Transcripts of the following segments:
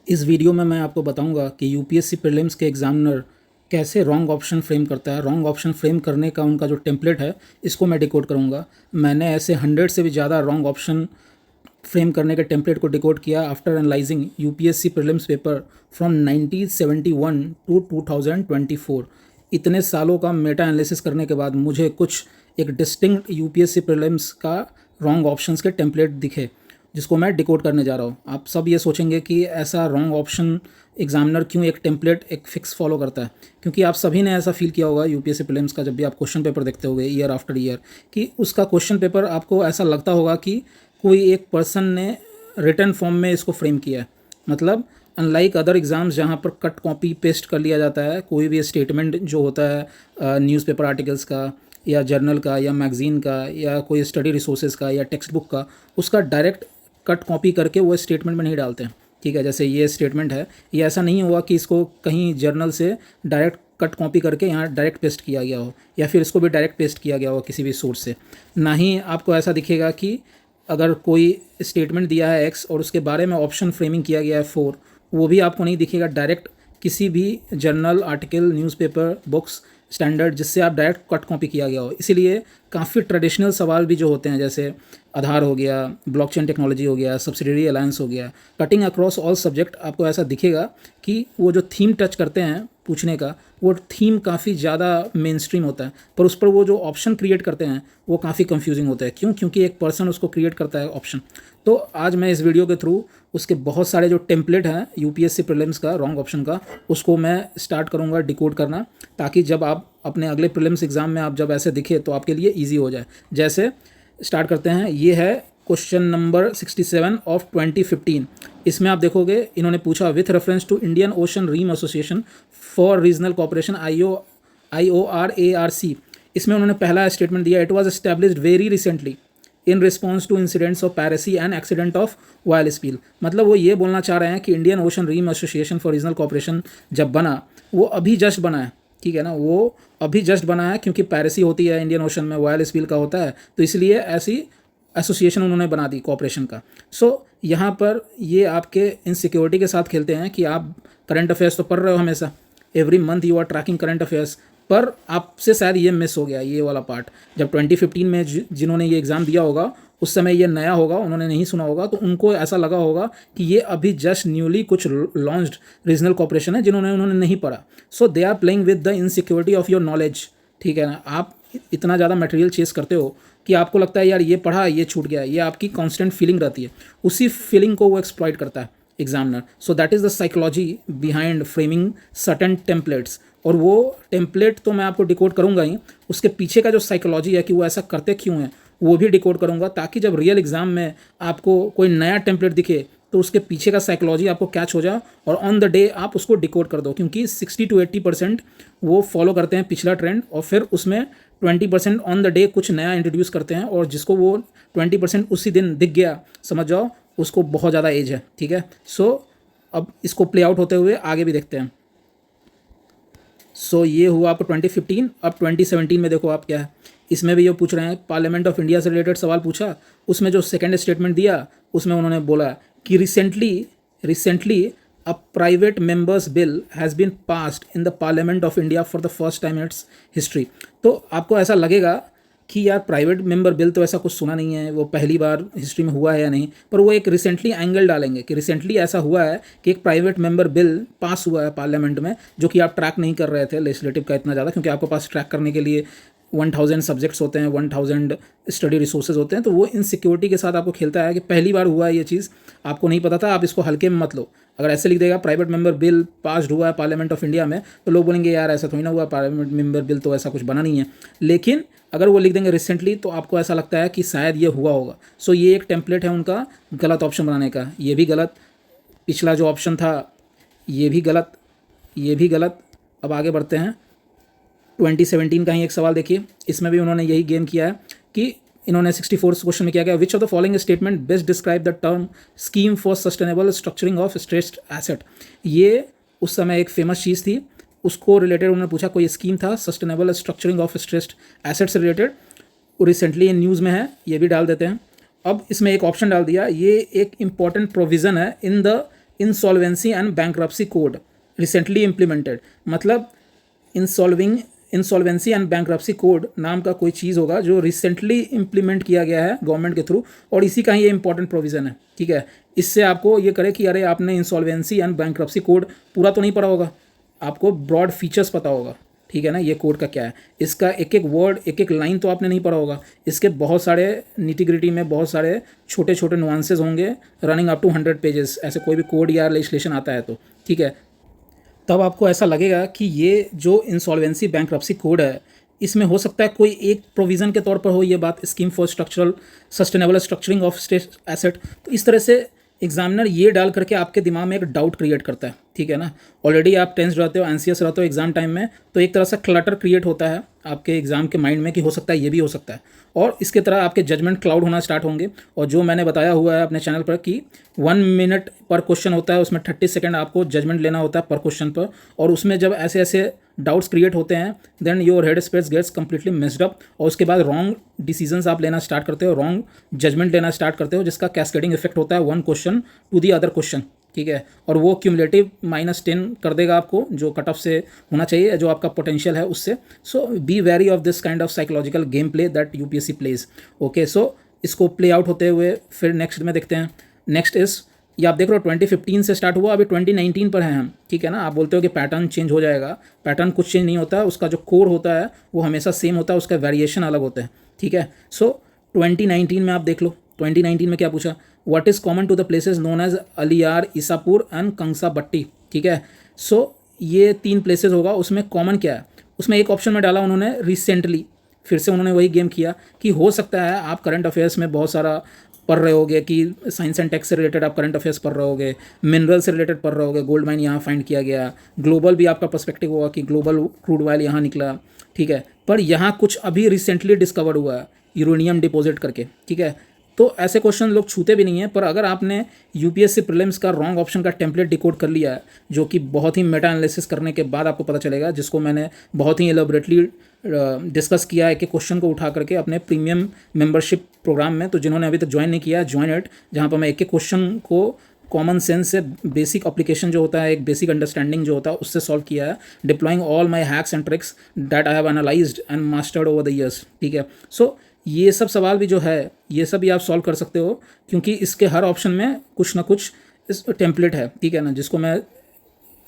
इस वीडियो में मैं आपको बताऊंगा कि यूपीएससी प्रीलिम्स के एग्जामिनर कैसे रॉन्ग ऑप्शन फ्रेम करता है। रॉन्ग ऑप्शन फ्रेम करने का उनका जो टेम्पलेट है, इसको मैं डिकोड करूंगा। मैंने ऐसे 100 से भी ज़्यादा रॉन्ग ऑप्शन फ्रेम करने के टेम्पलेट को डिकोड किया after analysing UPSC prelims paper from 1971 to 2024। इतने सालों का मेटा एनालिसिस करने के बाद मुझे कुछ एक डिस्टिंक्ट यूपीएससी प्रीलिम्स का रॉन्ग ऑप्शंस के टेम्पलेट दिखे, जिसको मैं डिकोड करने जा रहा हूँ। आप सब ये सोचेंगे कि ऐसा रॉन्ग ऑप्शन एग्जामिनर क्यों एक टेम्पलेट एक फिक्स फॉलो करता है, क्योंकि आप सभी ने ऐसा फील किया होगा यूपीएससी प्रीलिम्स का, जब भी आप क्वेश्चन पेपर देखते होगे ईयर आफ्टर ईयर, कि उसका क्वेश्चन पेपर आपको ऐसा लगता होगा कि कोई एक पर्सन ने रिटन फॉर्म में इसको फ्रेम किया है। मतलब अनलाइक अदर एग्ज़ाम्स जहाँ पर कट कॉपी पेस्ट कर लिया जाता है, कोई भी स्टेटमेंट जो होता है न्यूज़पेपर आर्टिकल्स का या जर्नल का या मैगज़ीन का या कोई स्टडी रिसोर्सेज का या टेक्स्ट बुक का, उसका डायरेक्ट कट कॉपी करके वो स्टेटमेंट में नहीं डालते हैं। ठीक है, जैसे ये स्टेटमेंट है, ये ऐसा नहीं हुआ कि इसको कहीं जर्नल से डायरेक्ट कट कॉपी करके यहाँ डायरेक्ट पेस्ट किया गया हो, या फिर इसको भी डायरेक्ट पेस्ट किया गया हो किसी भी सोर्स से। ना ही आपको ऐसा दिखेगा कि अगर कोई स्टेटमेंट दिया है एक्स और उसके बारे में ऑप्शन फ्रेमिंग किया गया है 4, वो भी आपको नहीं दिखेगा डायरेक्ट किसी भी journal, article, newspaper, books, standard जिससे आप डायरेक्ट कट कॉपी किया गया हो। इसीलिए काफ़ी ट्रेडिशनल सवाल भी जो होते हैं, जैसे आधार हो गया, ब्लॉकचेन टेक्नोलॉजी हो गया, सब्सिडियरी अलायंस हो गया, कटिंग अक्रॉस ऑल सब्जेक्ट, आपको ऐसा दिखेगा कि वो जो थीम टच करते हैं पूछने का, वो थीम काफ़ी ज़्यादा मेन स्ट्रीम होता है, पर उस पर वो जो ऑप्शन क्रिएट करते हैं वो काफ़ी कंफ्यूजिंग होता है। क्यों? क्योंकि एक पर्सन उसको क्रिएट करता है ऑप्शन। तो आज मैं इस वीडियो के थ्रू उसके बहुत सारे जो टेम्पलेट हैं यूपीएससी प्रीलिम्स का रॉन्ग ऑप्शन का, उसको मैं स्टार्ट करूँगा डिकोड करना, ताकि जब आप अपने अगले प्रीलिम्स एग्ज़ाम में आप जब ऐसे दिखे तो आपके लिए ईजी हो जाए। जैसे स्टार्ट करते हैं, ये है क्वेश्चन नंबर 67 ऑफ 2015। इसमें आप देखोगे इन्होंने पूछा with reference to Indian Ocean Rim Association for Regional Cooperation IORARC। इसमें उन्होंने पहला स्टेटमेंट दिया, it was established very recently in response to incidents of piracy and accident of oil spill. मतलब वो ये बोलना चाह रहे हैं कि Indian Ocean Rim Association for Regional Cooperation जब बना, वो अभी जस्ट बना है। ठीक है ना, वो अभी जस्ट बना है, क्योंकि पैरेसी होती है इंडियन ओशन में, ऑयल स्पिल का होता है, तो इसलिए ऐसी एसोसिएशन उन्होंने बना दी कॉपरेशन का। सो यहाँ पर ये आपके इनसिक्योरिटी के साथ खेलते हैं कि आप करंट अफेयर्स तो पढ़ रहे हो हमेशा, every month you are tracking current affairs, पर आपसे शायद ये मिस हो गया ये वाला पार्ट। जब 2015 में जिन्होंने ये एग्ज़ाम दिया होगा उस समय ये नया होगा, उन्होंने नहीं सुना होगा, तो उनको ऐसा लगा होगा कि ये अभी जस्ट न्यूली कुछ लॉन्च्ड रीजनल कॉपरेशन है उन्होंने नहीं पढ़ा। So they are playing with the insecurity of your knowledge. ठीक है ना, आप इतना ज़्यादा मटेरियल चेस करते हो कि आपको लगता है यार ये पढ़ा, ये छूट गया, ये आपकी कांस्टेंट फीलिंग रहती है, उसी फीलिंग को वो एक्सप्लॉइट करता है examiner. So that is the psychology behind framing certain templates. और वो टेम्पलेट तो मैं आपको डिकोड करूंगा ही, उसके पीछे का जो साइकोलॉजी है कि वो ऐसा करते क्यों है वो भी डिकोड करूंगा, ताकि जब रियल एग्जाम में आपको कोई नया टेम्पलेट दिखे तो उसके पीछे का साइकोलॉजी आपको कैच हो जाए और ऑन द डे आप उसको डिकोड कर दो। क्योंकि 60 to 80% वो फॉलो करते हैं पिछला ट्रेंड, और फिर उसमें 20% ऑन द डे कुछ नया इंट्रोड्यूस करते हैं, और जिसको वो 20% उसी दिन दिख गया, समझ जाओ उसको बहुत ज़्यादा एज है। ठीक है, सो अब इसको प्ले आउट होते हुए आगे भी देखते हैं। सो ये हुआ आपको 2015। अब 2017 में देखो आप क्या है, इसमें भी ये पूछ रहे हैं, पार्लियामेंट ऑफ इंडिया से रिलेटेड सवाल पूछा। उसमें जो सेकंड स्टेटमेंट दिया उसमें उन्होंने बोला कि recently a private members bill has been passed in the parliament of India for the first time in its history. तो आपको ऐसा लगेगा कि यार प्राइवेट मेंबर बिल तो ऐसा कुछ सुना नहीं है, वो पहली बार हिस्ट्री में हुआ है या नहीं, पर वो एक रिसेंटली एंगल डालेंगे कि रिसेंटली ऐसा हुआ है कि एक प्राइवेट मेंबर बिल पास हुआ है पार्लियामेंट में, जो कि आप ट्रैक नहीं कर रहे थे लेजिस्लेटिव का इतना ज़्यादा, क्योंकि आपके पास ट्रैक करने के लिए 1000 सब्जेक्ट्स होते हैं, 1000 स्टडी रिसोर्सेज होते हैं। तो वो इनसिक्योरिटी के साथ आपको खेलता है कि पहली बार हुआ है ये चीज़, आपको नहीं पता था, आप इसको हल्के में मत लो। अगर ऐसे लिख देगा प्राइवेट मेंबर बिल पास्ड हुआ है पार्लियामेंट ऑफ इंडिया में, तो लोग बोलेंगे यार ऐसा थोड़ी ना हुआ, पार्लियामेंट मेंबर बिल तो ऐसा कुछ बना नहीं है। लेकिन अगर वो लिख देंगे रिसेंटली, तो आपको ऐसा लगता है कि शायद ये हुआ होगा। सो ये एक टेम्पलेट है उनका गलत ऑप्शन बनाने का। ये भी गलत, पिछला जो ऑप्शन था ये भी गलत, ये भी गलत। अब आगे बढ़ते हैं, 2017 का ही एक सवाल देखिए, इसमें भी उन्होंने यही गेम किया है कि इन्होंने 64 क्वेश्चन में किया गया, which of the following statement best describe the term scheme for sustainable structuring of stressed asset. ये उस समय एक फेमस चीज़ थी, उसको रिलेटेड उन्होंने पूछा, कोई स्कीम था sustainable structuring of stressed asset से रिलेटेड, रिसेंटली न्यूज़ में है, ये भी डाल देते हैं। अब इसमें एक ऑप्शन डाल दिया, ये एक इंपॉर्टेंट प्रोविज़न है in the insolvency and bankruptcy code recently implemented, मतलब इंसॉल्वेंसी एंड बैंक्रप्सी कोड नाम का कोई चीज़ होगा जो रिसेंटली इम्प्लीमेंट किया गया है गवर्नमेंट के थ्रू, और इसी का ही ये इंपॉर्टेंट प्रोविज़न है। ठीक है, इससे आपको ये करे कि अरे आपने इंसॉल्वेंसी एंड बैंक्रप्सी कोड पूरा तो नहीं पढ़ा होगा, आपको ब्रॉड फीचर्स पता होगा। ठीक है ना, ये कोड का क्या है, इसका एक एक वर्ड एक एक लाइन तो आपने नहीं पढ़ा होगा, इसके बहुत सारे निटिग्रिटी में बहुत सारे छोटे छोटे नुआंसेस होंगे, रनिंग अप टू 100 पेजेस, ऐसे कोई भी कोड या लेजिस्लेशन आता है तो। ठीक है, तब आपको ऐसा लगेगा कि ये जो इंसॉल्वेंसी बैंक्रप्सी कोड है, इसमें हो सकता है कोई एक प्रोविज़न के तौर पर हो ये बात, scheme for structural sustainable structuring of state asset. तो इस तरह से एग्जामिनर ये डाल करके आपके दिमाग में एक डाउट क्रिएट करता है। ठीक है ना, ऑलरेडी आप टेंस रहते हो, एंसियस रहते हो एग्जाम टाइम में, तो एक तरह से क्लटर क्रिएट होता है आपके एग्जाम के माइंड में कि हो सकता है ये भी हो सकता है, और इसके तरह आपके जजमेंट क्लाउड होना स्टार्ट होंगे। और जो मैंने बताया हुआ है अपने चैनल पर कि 1 मिनट पर क्वेश्चन होता है, उसमें 30 सेकेंड आपको जजमेंट लेना होता है पर क्वेश्चन पर, और उसमें जब ऐसे ऐसे डाउट्स क्रिएट होते हैं then your head space gets completely messed up, और उसके बाद रॉन्ग डिसीजंस आप लेना स्टार्ट करते हो, रॉन्ग जजमेंट लेना स्टार्ट करते हो, जिसका कैस्केडिंग इफेक्ट होता है 1 question to the other question. ठीक है, और वो क्यूमुलेटिव -10 कर देगा आपको, जो कट ऑफ से होना चाहिए, जो आपका पोटेंशियल है उससे। So be wary of this kind of psychological game play that UPSC plays. Okay, so इसको प्ले आउट होते हुए फिर नेक्स्ट में देखते हैं। नेक्स्ट इज, ये आप देख रहे हो 2015 से स्टार्ट हुआ, अभी 2019 पर हैं हम। ठीक है ना, आप बोलते हो कि पैटर्न चेंज हो जाएगा, पैटर्न कुछ चेंज नहीं होता है, उसका जो कोर होता है वो हमेशा सेम होता है, उसका वेरिएशन अलग होता है। ठीक है, सो 2019 में आप देख लो, 2019 में क्या पूछा, what is common to the places known as Aliyar, Isapur and Kangsabati. ठीक है, सो ये 3 प्लेसेस होगा, उसमें कॉमन क्या है, उसमें एक ऑप्शन में डाला उन्होंने रिसेंटली, फिर से उन्होंने वही गेम किया कि हो सकता है आप करंट अफेयर्स में बहुत सारा पढ़ रहे होगे, कि साइंस एंड टेक से रिलेटेड आप करंट अफेयर्स पढ़ रहे होगे, मिनरल से रिलेटेड पढ़ रहे होगे, गोल्ड माइन यहाँ फाइंड किया गया, ग्लोबल भी आपका पर्सपेक्टिव होगा कि ग्लोबल क्रूड ऑयल यहाँ निकला। ठीक है, पर यहाँ कुछ अभी रिसेंटली डिस्कवर्ड हुआ है यूरेनियम डिपॉजिट करके। ठीक है, तो ऐसे क्वेश्चन लोग छूते भी नहीं हैं, पर अगर आपने यूपीएससी प्रीलिम्स का रॉन्ग ऑप्शन का टेम्पलेट डिकोड कर लिया है, जो कि बहुत ही मेटा एनालिसिस करने के बाद आपको पता चलेगा, जिसको मैंने बहुत ही एलोबरेटली डिस्कस किया है कि क्वेश्चन को उठा करके अपने प्रीमियम मेंबरशिप प्रोग्राम में। तो जिन्होंने अभी तक ज्वाइन नहीं किया, ज्वाइन इट, जहाँ पर मैं एक एक क्वेश्चन को कॉमन सेंस से बेसिक अप्लीकेशन जो होता है, एक बेसिक अंडरस्टैंडिंग जो होता है उससे सॉल्व किया है, deploying all my hacks and tricks that I have analysed and mastered over the years. ठीक है, सो ये सब सवाल भी जो है ये सब भी आप सॉल्व कर सकते हो, क्योंकि इसके हर ऑप्शन में कुछ ना कुछ इस टेम्पलेट है। ठीक है ना, जिसको मैं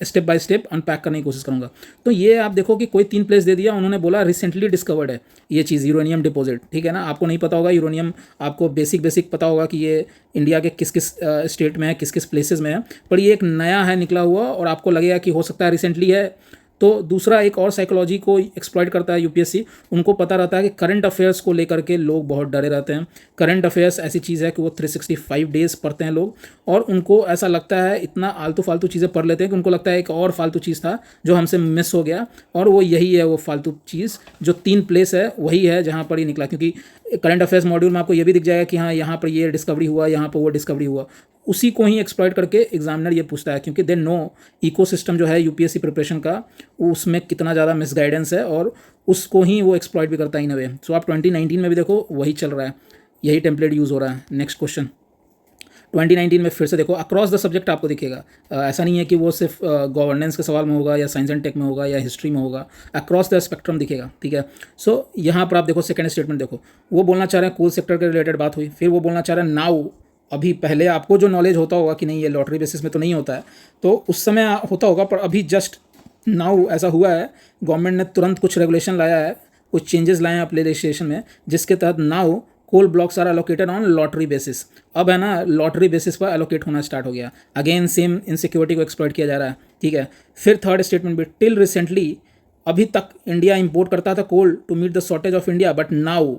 स्टेप बाय स्टेप अनपैक करने की कोशिश करूंगा। तो ये आप देखो कि कोई 3 प्लेस दे दिया, उन्होंने बोला रिसेंटली डिस्कवर्ड है ये चीज़, यूरेनियम डिपॉजिट। ठीक है ना, आपको नहीं पता होगा यूरेनियम, आपको बेसिक पता होगा कि ये इंडिया के किस किस स्टेट में है, किस किस प्लेसेस में है, पर ये एक नया है निकला हुआ, और आपको लगेगा कि हो सकता है रिसेंटली है। तो दूसरा एक और साइकोलॉजी को एक्सप्लॉइट करता है यूपीएससी, उनको पता रहता है कि करंट अफेयर्स को लेकर के लोग बहुत डरे रहते हैं। करंट अफेयर्स ऐसी चीज़ है कि वो 365 डेज पढ़ते हैं लोग, और उनको ऐसा लगता है, इतना आलतू फालतू चीज़ें पढ़ लेते हैं कि उनको लगता है एक और फालतू चीज़ था जो हमसे मिस हो गया, और वो यही है वो फालतू चीज़, जो 3 प्लेस है वही है जहाँ पर ये निकला। क्योंकि करंट अफेयर्स मॉड्यूल में आपको ये भी दिख जाएगा कि हाँ यहाँ पर ये डिस्कवरी हुआ, यहाँ पर वो डिस्कवरी हुआ, उसी को ही एक्सप्लॉइट करके एग्जामिनर ये पूछता है, क्योंकि दे नो इकोसिस्टम जो है यूपीएससी प्रिपरेशन का, वो उसमें कितना ज़्यादा मिसगाइडेंस है, और उसको ही वो एक्सप्लॉइट भी करता है इन अ वे। सो आप 2019 में भी देखो वही चल रहा है, यही टेम्पलेट यूज़ हो रहा है। नेक्स्ट क्वेश्चन 2019 में फिर से देखो, अक्रॉस द सब्जेक्ट आपको दिखेगा, ऐसा नहीं है कि वो सिर्फ गवर्नेंस के सवाल में होगा, या साइंस एंड टेक में होगा, या हिस्ट्री में होगा, अक्रॉस द स्पेक्ट्रम दिखेगा। ठीक है, सो यहाँ पर आप देखो सेकंड स्टेटमेंट देखो, वो बोलना चाह रहे हैं कोल सेक्टर के रिलेटेड बात हुई, फिर वो बोलना चाह रहे हैं नाउ। अभी पहले आपको जो नॉलेज होता होगा कि नहीं ये लॉटरी बेसिस में तो नहीं होता है, तो उस समय होता होगा, पर अभी जस्ट नाउ ऐसा हुआ है, गवर्नमेंट ने तुरंत कुछ रेगुलेशन लाया है, कुछ चेंजेस लाए हैं अपने लेजिस्लेशन में, जिसके तहत now coal blocks are allocated on lottery basis. अब है ना, लॉटरी बेसिस पर एलोकेट होना स्टार्ट हो गया, अगेन सेम इनसिक्योरिटी को एक्सप्लॉइट किया जा रहा है। ठीक है, फिर थर्ड स्टेटमेंट भी, टिल रिसेंटली, अभी तक इंडिया इंपोर्ट करता था coal to meet the shortage of India, but now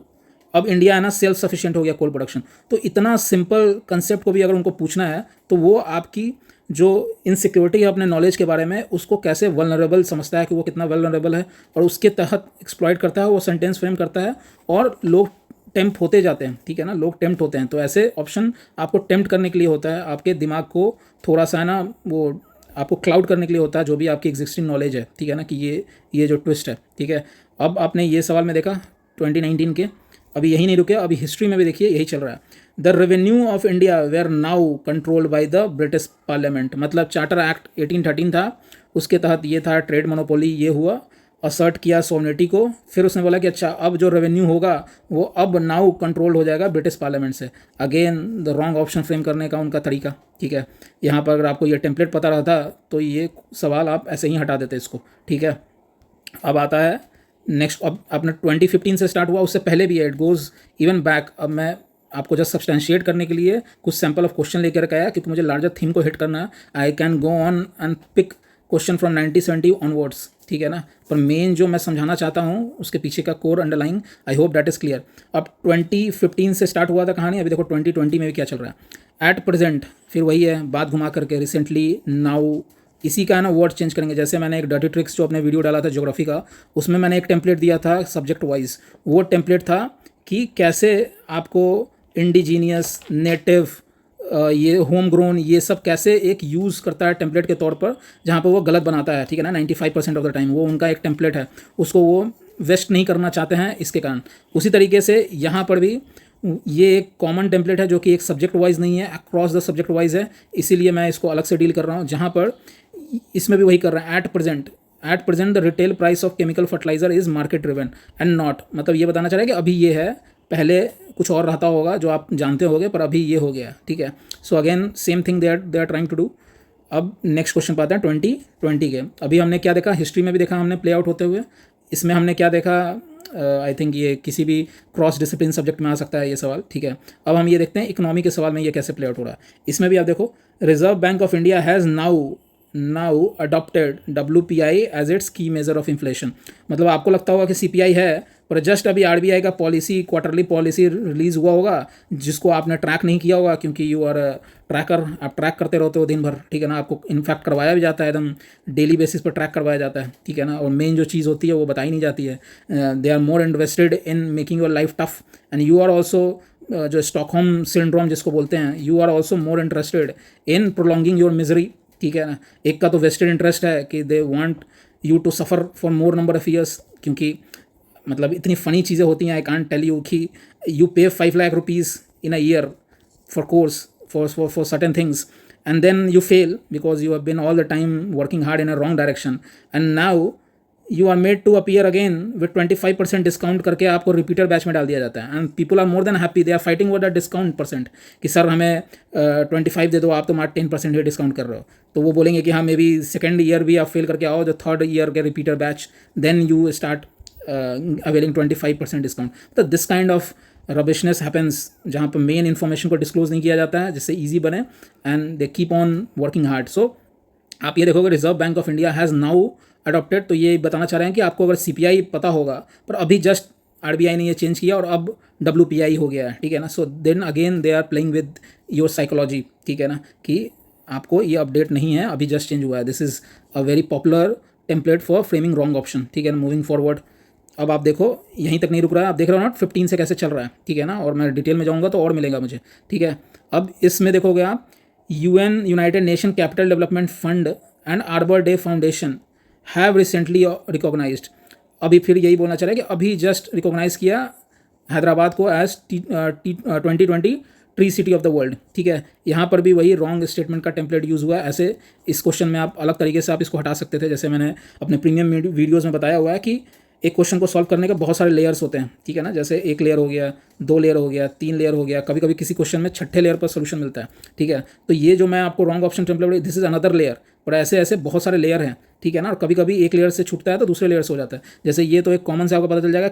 अब इंडिया है ना सेल्फ सफिशिएंट हो गया कोल प्रोडक्शन। तो इतना सिंपल कंसेप्ट को भी अगर उनको पूछना है, तो वो आपकी जो इनसिक्योरिटी है अपने नॉलेज के बारे में, उसको कैसे वल्नरेबल समझता है कि वो कितना वल्नरेबल है, और उसके तहत एक्सप्लॉइट करता है, वो सेंटेंस फ्रेम करता है, और लोग टेम्प्ट होते जाते हैं। ठीक है ना, लोग टेम्प्ट होते हैं। तो ऐसे ऑप्शन आपको टेम्प्ट करने के लिए होता है, आपके दिमाग को थोड़ा सा ना वो आपको क्लाउड करने के लिए होता है, जो भी आपकी एग्जिस्टिंग नॉलेज है। ठीक है ना, कि ये जो ट्विस्ट है। ठीक है, अब आपने ये सवाल में देखा 2019 के, अभी यही नहीं रुके, अभी हिस्ट्री में भी देखिए यही चल रहा है। The revenue of India were now controlled by the British parliament, मतलब चार्टर एक्ट 1813 था, उसके तहत ये था ट्रेड मोनोपोली, ये हुआ, असर्ट किया सोवनिटी को। फिर उसने बोला कि अच्छा अब जो रेवेन्यू होगा वो अब नाउ कंट्रोल हो जाएगा ब्रिटिश पार्लियामेंट से। Again the wrong option frame करने का उनका तरीका, ठीक है। यहाँ पर अगर आपको ये टेम्पलेट पता रहता तो ये सवाल आप ऐसे ही हटा देते इसको, ठीक है। अब आता है नेक्स्ट, अब अपना 2015 से स्टार्ट हुआ, उससे पहले भी है, इट गोज़ इवन बैक। अब मैं आपको जस्ट सब्सटेंशिएट करने के लिए कुछ सैम्पल ऑफ क्वेश्चन लेकर के आया, क्योंकि मुझे लार्जर थीम को हिट करना है। I can go on and pick question from 1970 onwards, ठीक है ना, पर मेन जो मैं समझाना चाहता हूँ उसके पीछे का core underlying, I hope that is clear. अब 2015 से स्टार्ट हुआ था कहानी, अभी देखो 2020 में भी क्या चल रहा है। एट प्रेजेंट, फिर वही है बात घुमा करके, रिसेंटली, नाउ, इसी का ना वर्ड चेंज करेंगे। जैसे मैंने एक डर्टी ट्रिक्स जो अपने वीडियो डाला था ज्योग्राफी का, उसमें मैंने एक टेम्पलेट दिया था सब्जेक्ट वाइज। वो टेम्पलेट था कि कैसे आपको इंडिजीनियस, नेटिव, ये होम ग्रोन, ये सब कैसे एक यूज़ करता है टेम्पलेट के तौर पर, जहाँ पर वो गलत बनाता है, ठीक है ना, 95% ऑफ द टाइम वो उनका एक टेम्पलेट है, उसको वो वेस्ट नहीं करना चाहते हैं इसके कारण। उसी तरीके से यहाँ पर भी ये एक कॉमन टेम्पलेट है जो कि एक सब्जेक्ट वाइज नहीं है, अक्रॉस द सब्जेक्ट वाइज है, इसीलिए मैं इसको अलग से डील कर रहा हूँ। जहाँ पर इसमें भी वही कर रहा है, at present the retail price of chemical fertiliser is market driven and not, मतलब ये बताना चाह रहा है कि अभी ये है, पहले कुछ और रहता होगा जो आप जानते होगे, पर अभी ये हो गया, ठीक है। So again same thing they are trying to do. अब नेक्स्ट क्वेश्चन पाते हैं 2020 के। अभी हमने क्या देखा, हिस्ट्री में भी देखा हमने प्ले आउट होते हुए, इसमें हमने क्या देखा, आई थिंक ये किसी भी क्रॉस डिसिप्लिन सब्जेक्ट में आ सकता है ये सवाल, ठीक है। अब हम ये देखते हैं इकोनॉमी के सवाल में ये कैसे प्ले आउट हो रहा है। इसमें भी आप देखो, Reserve Bank of India has now adopted WPI as its key measure of inflation, मतलब आपको लगता होगा कि CPI है, पर जस्ट अभी RBI का पॉलिसी, क्वार्टरली पॉलिसी रिलीज़ हुआ होगा, जिसको आपने ट्रैक नहीं किया होगा, क्योंकि यू आर ट्रैकर, आप ट्रैक करते रहते हो दिन भर, ठीक है ना, आपको इनफैक्ट करवाया भी जाता है, एकदम डेली बेसिस पर ट्रैक करवाया जाता है, ठीक है ना, और मेन जो चीज़ होती है वो बताई नहीं जाती है। They are more invested in making your life tough and you are also, जो स्टॉकहोम सिंड्रोम जिसको बोलते हैं, you are also more interested in prolonging your misery, ठीक है ना। एक का तो वेस्टेड इंटरेस्ट है कि they want you to suffer for more number of years, क्योंकि मतलब इतनी फ़नी चीज़ें होती हैं, आई कांट टेल यू, कि you pay 5 lakh rupees in a year for course for certain things and then you fail because you have been all the time working hard in a wrong direction and now you are made to appear again with 25% discount करके आपको repeater batch में डाल दिया जाता है। And people are more than happy, they are fighting with the discount percent, कि sir हमें 25 दे दो, आप तो मात्र 10% ही डिस्काउंट कर रहे हो। तो वो बोलेंगे कि हाँ मे बी सेकेंड ईयर भी आप फेल करके आओ, जो थर्ड ईयर के repeater batch, then you start availing 25% discount. तो this kind of rubbishness happens, जहाँ पर मेन इन्फॉर्मेशन को डिस्क्लोज नहीं किया जाता है जिससे ईजी बने, and they keep on working hard. So आप ये देखोगे Reserve Bank of India has now adopted, तो ये बताना चाह रहे हैं कि आपको अगर CPI पता होगा, पर अभी जस्ट RBI ने ये चेंज किया और अब WPI हो गया है, ठीक है ना। So then again they are playing with your psychology, ठीक है ना, कि आपको ये अपडेट नहीं है, अभी जस्ट चेंज हुआ है। This is a very popular template for framing wrong option, ठीक है ना। मूविंग फॉरवर्ड, अब आप देखो यहीं तक नहीं रुक रहा है, आप देख रहे हो ना 15 से कैसे चल रहा है, ठीक है ना, और मैं डिटेल में जाऊँगा तो और मिलेगा मुझे, ठीक है। अब इसमें देखोगे आप, UN, United Nation Capital Development Fund and Arbor Day Foundation have recently recognised, अभी फिर यही बोलना चाह रहा है कि अभी जस्ट रिकॉग्नाइज किया हैदराबाद को as 2020 tree city of the world, ठीक है। यहाँ पर भी वही रॉन्ग स्टेटमेंट का टेम्पलेट यूज़ हुआ है। ऐसे इस क्वेश्चन में आप अलग तरीके से आप इसको हटा सकते थे, जैसे मैंने अपने प्रीमियम वीडियोज़ में बताया हुआ है कि एक क्वेश्चन को सॉल्व करने के बहुत सारे लेयर्स होते हैं, ठीक है ना, जैसे 1 लेयर हो गया, 2 लेयर हो गया, 3 लेयर हो गया, कभी कभी किसी क्वेश्चन में 6ठे लेयर पर सोल्यूशन मिलता है, ठीक है। तो ये जो मैं आपको wrong option template, this is another layer, और ऐसे ऐसे बहुत सारे लेयर हैं, ठीक है ना, और कभी कभी एक लेयर से छूटता है तो दूसरे लेयर से हो जाता है। जैसे ये तो एक कॉमन से आपको पता चल जाएगा,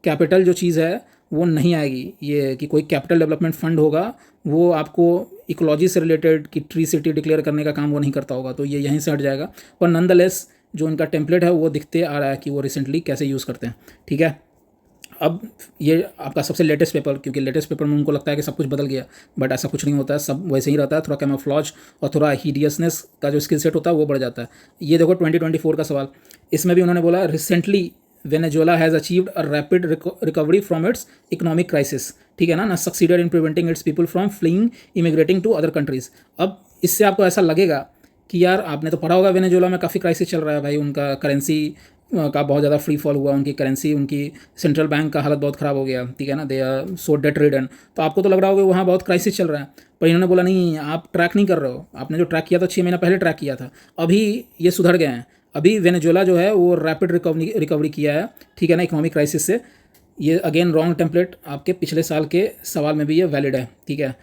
कैपिटल जो चीज़ है वो नहीं आएगी, ये कि कोई कैपिटल डेवलपमेंट फंड होगा, वो आपको इकोलॉजी से रिलेटेड कि ट्री सिटी डिक्लेयर करने का काम वो नहीं करता होगा, तो ये यहीं से हट जाएगा। पर नॉनदलेस जो इनका टेम्पलेट है वो दिखते आ रहा है कि वो रिसेंटली कैसे यूज़ करते हैं, ठीक है। अब ये आपका सबसे लेटेस्ट पेपर, क्योंकि लेटेस्ट पेपर में उनको लगता है कि सब कुछ बदल गया, बट ऐसा कुछ नहीं होता है, सब वैसे ही रहता है, थोड़ा कैमोफ्लेज और थोड़ा हीडियसनेस का जो स्किल सेट होता है वो बढ़ जाता है। ये देखो 2024 का सवाल, इसमें भी उन्होंने बोला recently Venezuela has achieved a rapid recovery from its economic crisis, ठीक है ना, succeeded in preventing its people from fleeing immigrating to other countries. अब इससे आपको ऐसा लगेगा कि यार आपने तो पढ़ा होगा वेनेजुएला में काफ़ी क्राइसिस चल रहा है भाई, उनका करेंसी का बहुत ज़्यादा फ्री फॉल हुआ, उनकी करेंसी, उनकी सेंट्रल बैंक का हालत बहुत ख़राब हो गया, ठीक है ना, they are so debt ridden. तो आपको तो लग रहा होगा वहाँ बहुत क्राइसिस चल रहा है, पर इन्होंने बोला नहीं, आप ट्रैक नहीं कर रहे हो, आपने जो ट्रैक किया था 6 महीना पहले ट्रैक किया था, अभी ये सुधर गए हैं, अभी वेनेजुएला जो है वो रैपिड रिकवरी किया है, ठीक है ना, इकोनॉमिक क्राइसिस से। ये अगेन रॉन्ग टेम्पलेट, आपके पिछले साल के सवाल में भी ये वैलिड है, ठीक है।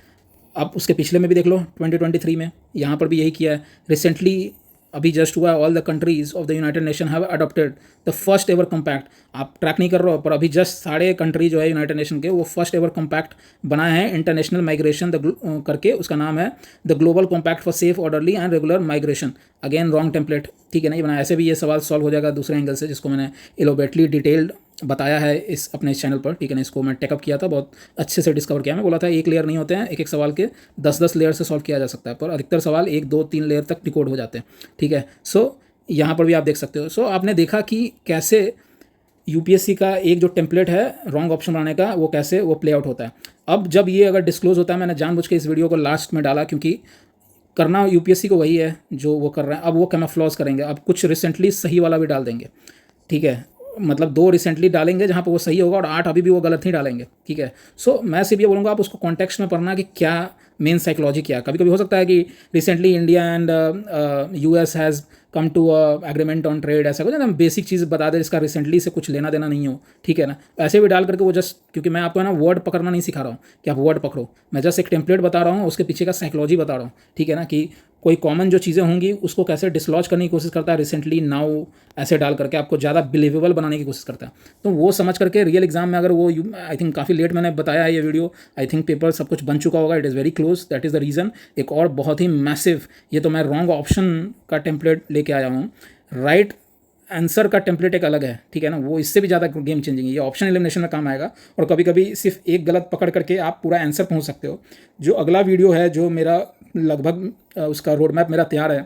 आप उसके पिछले में भी देख लो 2023 में, यहाँ पर भी यही किया है। रिसेंटली अभी जस्ट हुआ, all the countries of the United nation have adopted the first ever compact. आप ट्रैक नहीं कर रहे हो, पर अभी जस्ट सारे कंट्री जो है यूनाइटेड नेशन के, वो फर्स्ट एवर कम्पैक्ट बनाए हैं इंटरनेशनल माइग्रेशन करके, उसका नाम है the global compact for safe, orderly and regular migration. Again wrong template, ठीक है, नहीं बनाया। ऐसे भी ये सवाल सॉल्व हो जाएगा दूसरे एंगल से, जिसको मैंने एलोबेटली डिटेल्ड बताया है इस अपने इस चैनल पर, ठीक है ना। इसको मैं टेकअप किया था, बहुत अच्छे से डिस्कवर किया। मैं बोला था एक लेयर नहीं होते हैं, एक एक सवाल के 10-10 लेयर से सॉल्व किया जा सकता है, पर अधिकतर सवाल 1-2-3 लेयर तक डिकोड हो जाते हैं, ठीक है। सो यहाँ पर भी आप देख सकते हो। सो आपने देखा कि कैसे यूपीएससी का एक जो टेम्पलेट है रॉन्ग ऑप्शन बनाने का, वो कैसे वो प्ले आउट होता है। अब जब ये अगर डिस्क्लोज होता है, मैंने जानबूझ के इस वीडियो को लास्ट में डाला, क्योंकि करना यूपीएससी को वही है जो वो कर रहे हैं। अब वो कैमोफ्लेज करेंगे, अब कुछ रिसेंटली सही वाला भी डाल देंगे, ठीक है, मतलब 2 रिसेंटली डालेंगे जहाँ पे वो सही होगा, और 8 अभी भी वो गलत ही डालेंगे, ठीक है। सो मैं सिर्फ ये बोलूँगा, आप उसको कॉन्टेक्स्ट में पढ़ना कि क्या मेन साइकोलॉजी क्या है। कभी कभी हो सकता है कि recently India and US has come to agreement on trade, ऐसा कुछ ना, हम बेसिक चीज़ बता दें जिसका रिसेंटली से कुछ लेना देना नहीं हो, ठीक है ना। ऐसे भी डाल करके वो जस्ट, क्योंकि मैं आपको है ना वर्ड पकड़ना नहीं सिखा रहा हूँ कि आप वर्ड पकड़ो, मैं जस्ट एक टेम्पलेट बता रहा हूँ, उसके पीछे का साइकोलॉजी बता रहा हूँ, ठीक है ना, कि कोई कॉमन जो चीज़ें होंगी उसको कैसे डिसलॉज करने की कोशिश करता है रिसेंटली, नाउ, ऐसे डाल करके आपको ज़्यादा बिलीवेबल बनाने की कोशिश करता है। तो वो समझ करके रियल एग्जाम में अगर वो, आई थिंक काफ़ी लेट मैंने बताया है ये वीडियो, आई थिंक पेपर सब कुछ बन चुका होगा, it is very close, that is the reason. एक और बहुत ही मैसिव, ये तो मैं रॉन्ग ऑप्शन का टेम्पलेट लेके आया हूँ, राइट आंसर का टेम्पलेट एक अलग है, ठीक है ना, वो इससे भी ज़्यादा गेम चेंजिंग है। ये ऑप्शन एलिमिनेशन में काम आएगा, और कभी कभी सिर्फ एक गलत पकड़ करके आप पूरा आंसर पहुंच सकते हो। जो अगला वीडियो है, जो मेरा लगभग उसका रोड मैप मेरा तैयार है,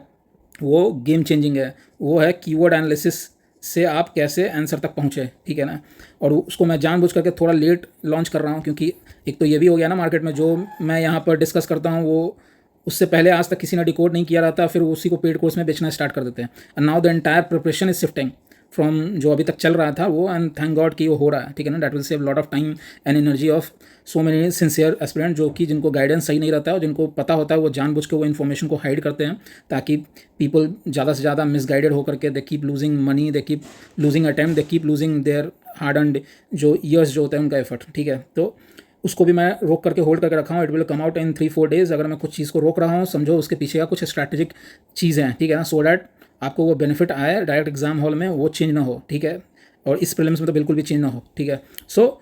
वो गेम चेंजिंग है। वो है कीवर्ड एनालिसिस से आप कैसे आंसर तक पहुँचे, ठीक है ना। और उसको मैं जानबूझ करके थोड़ा लेट लॉन्च कर रहा हूँ, क्योंकि एक तो ये भी हो गया ना, मार्केट में जो मैं यहाँ पर डिस्कस करता हूँ वो उससे पहले आज तक किसी ने डिकोड नहीं किया रहता, फिर उसी को पेड कोर्स में बेचना स्टार्ट कर देते हैं। And now the entire preparation is shifting from जो अभी तक चल रहा था वो, एंड थैंक गॉड कि वो हो रहा है, ठीक है ना। That will save lot of time and energy of so many sincere aspirant, जो कि जिनको गाइडेंस सही नहीं रहता है और जिनको पता होता है, वो जानबूझ के वो इन्फॉर्मेशन को हाइड करते हैं, ताकि पीपल ज़्यादा से ज़्यादा मिसगाइडेड होकर के they keep losing money, they keep losing attempt, they keep losing their hard earned जो ईयर्स जो होता है उनका एफर्ट, ठीक है। तो उसको भी मैं रोक करके होल्ड करके रखा हूँ। It will come out in 3-4 days. अगर मैं कुछ चीज़ को रोक रहा हूँ, समझो उसके पीछे का कुछ स्ट्रैटेजिक चीज़ें हैं, ठीक है ना, सो डैट आपको वो बेनिफिट आए, डायरेक्ट एग्जाम हॉल में वो चेंज ना हो, ठीक है, और इस प्रीलिम्स में तो बिल्कुल भी चेंज ना हो, ठीक है। सो